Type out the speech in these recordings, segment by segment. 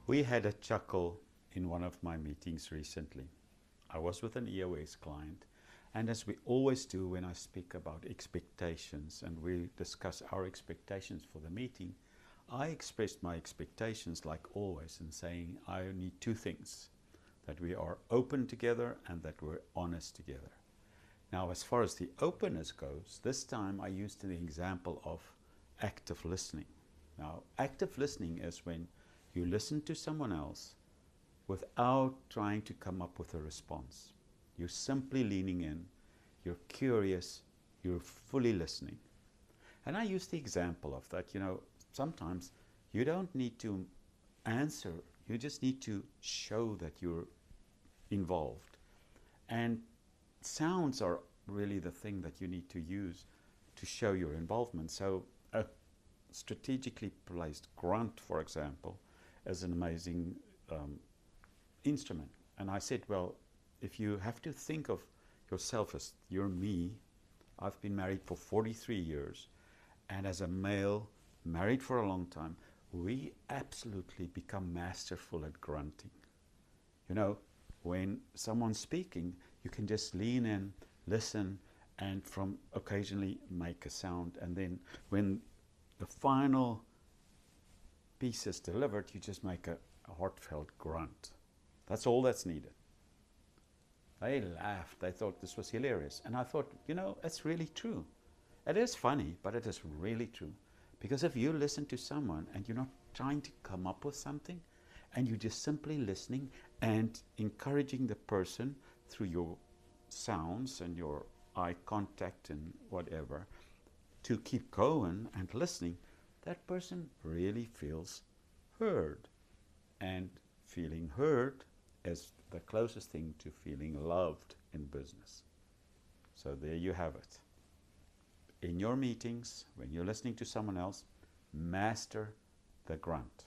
We had a chuckle in one of my meetings recently. I was with an EOS client, and as we always do when I speak about expectations and we discuss our expectations for the meeting, I expressed my expectations like always in saying I need two things: that we are open together and that we're honest together. Now, as far as the openness goes, this time I used the example of active listening. Now, active listening is when you listen to someone else without trying to come up with a response. You're simply leaning in, you're curious, you're fully listening. And I use the example of that, sometimes you don't need to answer, you just need to show that you're involved. And sounds are really the thing that you need to use to show your involvement. So a strategically placed grunt, for example, is an amazing instrument. And I said, well, if you have to think of yourself as you're me, I've been married for 43 years, and as a male, married for a long time, we absolutely become masterful at grunting. When someone's speaking, you can just lean in, listen, and from occasionally make a sound. And then when the final piece is delivered, you just make a heartfelt grunt. That's all that's needed. They laughed. They thought this was hilarious. And I thought, it's really true. It is funny, but it is really true. Because if you listen to someone and you're not trying to come up with something, and you're just simply listening and encouraging the person through your sounds and your eye contact and whatever to keep going and listening, that person really feels heard. And feeling heard is the closest thing to feeling loved in business. So there you have it. In your meetings, when you're listening to someone else, master the grunt.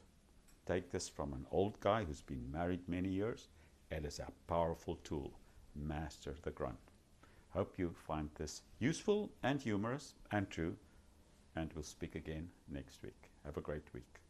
Take this from an old guy who's been married many years. It is a powerful tool. Master the grunt. Hope you find this useful and humorous and true. And we'll speak again next week. Have a great week.